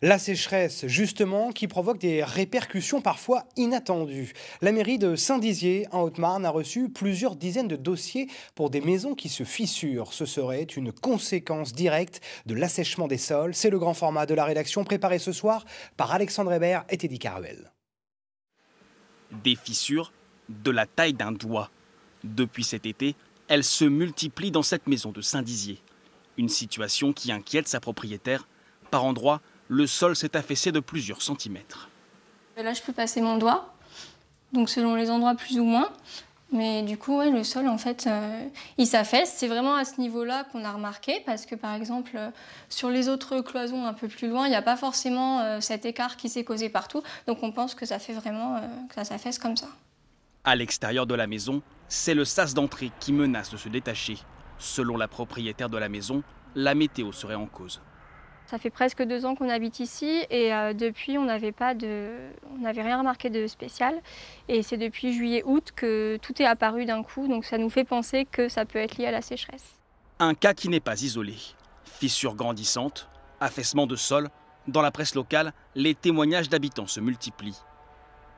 La sécheresse, justement, qui provoque des répercussions parfois inattendues. La mairie de Saint-Dizier, en Haute-Marne, a reçu plusieurs dizaines de dossiers pour des maisons qui se fissurent. Ce serait une conséquence directe de l'assèchement des sols. C'est le grand format de la rédaction préparé ce soir par Alexandre Hébert et Teddy Caruel. Des fissures de la taille d'un doigt. Depuis cet été, elles se multiplient dans cette maison de Saint-Dizier. Une situation qui inquiète sa propriétaire. Par endroits, le sol s'est affaissé de plusieurs centimètres. Là, je peux passer mon doigt, donc selon les endroits plus ou moins. Mais du coup, ouais, le sol, en fait, il s'affaisse. C'est vraiment à ce niveau-là qu'on a remarqué, parce que par exemple, sur les autres cloisons un peu plus loin, il n'y a pas forcément cet écart qui s'est causé partout. Donc on pense que ça fait vraiment que ça s'affaisse comme ça. À l'extérieur de la maison, c'est le sas d'entrée qui menace de se détacher. Selon la propriétaire de la maison, la météo serait en cause. Ça fait presque 2 ans qu'on habite ici et depuis on n'avait rien remarqué de spécial. Et c'est depuis juillet-août que tout est apparu d'un coup, donc ça nous fait penser que ça peut être lié à la sécheresse. Un cas qui n'est pas isolé. Fissures grandissantes, affaissement de sol. Dans la presse locale, les témoignages d'habitants se multiplient.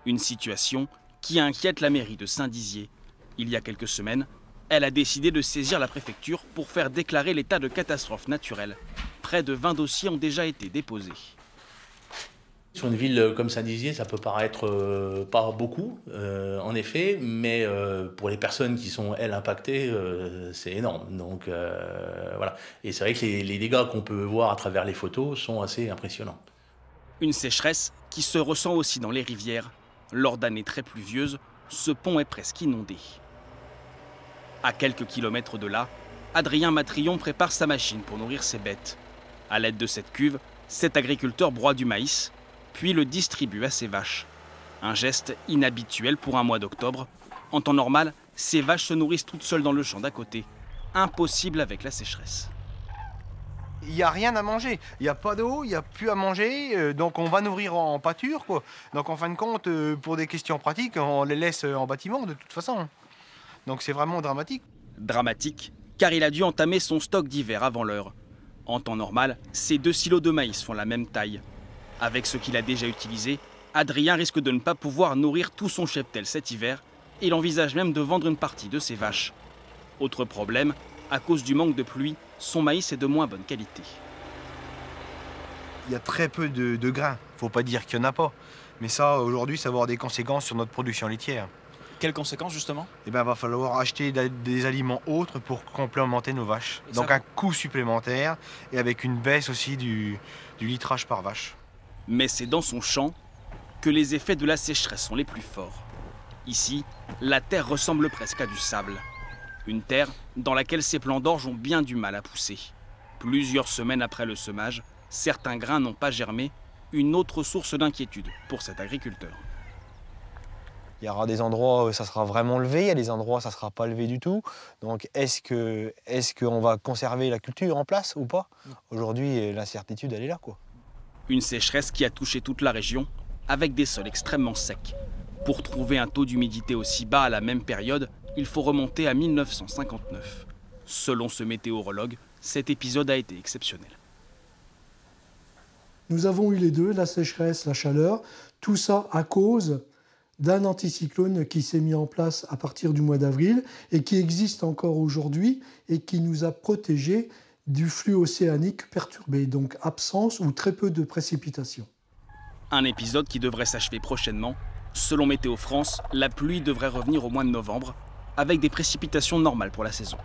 Une situation qui inquiète la mairie de Saint-Dizier. Il y a quelques semaines, elle a décidé de saisir la préfecture pour faire déclarer l'état de catastrophe naturelle. Près de 20 dossiers ont déjà été déposés. Sur une ville comme Saint-Dizier, ça peut paraître pas beaucoup, en effet, mais pour les personnes qui sont, elles, impactées, c'est énorme. Donc voilà. Et c'est vrai que les dégâts qu'on peut voir à travers les photos sont assez impressionnants. Une sécheresse qui se ressent aussi dans les rivières. Lors d'années très pluvieuses, ce pont est presque inondé. À quelques kilomètres de là, Adrien Matrion prépare sa machine pour nourrir ses bêtes. À l'aide de cette cuve, cet agriculteur broie du maïs, puis le distribue à ses vaches. Un geste inhabituel pour un mois d'octobre. En temps normal, ces vaches se nourrissent toutes seules dans le champ d'à côté. Impossible avec la sécheresse. Il n'y a rien à manger, il n'y a pas d'eau, il n'y a plus à manger, donc on va nourrir en pâture, quoi. Donc en fin de compte, pour des questions pratiques, on les laisse en bâtiment de toute façon. Donc c'est vraiment dramatique. Dramatique, car il a dû entamer son stock d'hiver avant l'heure. En temps normal, ces 2 silos de maïs font la même taille. Avec ce qu'il a déjà utilisé, Adrien risque de ne pas pouvoir nourrir tout son cheptel cet hiver. Il envisage même de vendre une partie de ses vaches. Autre problème, à cause du manque de pluie, son maïs est de moins bonne qualité. Il y a très peu de grains, faut pas dire qu'il n'y en a pas. Mais ça, aujourd'hui, ça va avoir des conséquences sur notre production laitière. Quelles conséquences justement? Eh ben, va falloir acheter des aliments autres pour complémenter nos vaches. Et donc ça, un coût supplémentaire et avec une baisse aussi du litrage par vache. Mais c'est dans son champ que les effets de la sécheresse sont les plus forts. Ici, la terre ressemble presque à du sable. Une terre dans laquelle ces plants d'orge ont bien du mal à pousser. Plusieurs semaines après le semage, certains grains n'ont pas germé, une autre source d'inquiétude pour cet agriculteur. Il y aura des endroits où ça sera vraiment levé, il y a des endroits où ça ne sera pas levé du tout. Donc est-ce qu'on va conserver la culture en place ou pas? Aujourd'hui, l'incertitude, elle est là, quoi. Une sécheresse qui a touché toute la région, avec des sols extrêmement secs. Pour trouver un taux d'humidité aussi bas à la même période, il faut remonter à 1959. Selon ce météorologue, cet épisode a été exceptionnel. Nous avons eu les deux, la sécheresse, la chaleur, tout ça à cause d'un anticyclone qui s'est mis en place à partir du mois d'avril et qui existe encore aujourd'hui et qui nous a protégés du flux océanique perturbé, donc absence ou très peu de précipitations. Un épisode qui devrait s'achever prochainement. Selon Météo France, la pluie devrait revenir au mois de novembre, avec des précipitations normales pour la saison.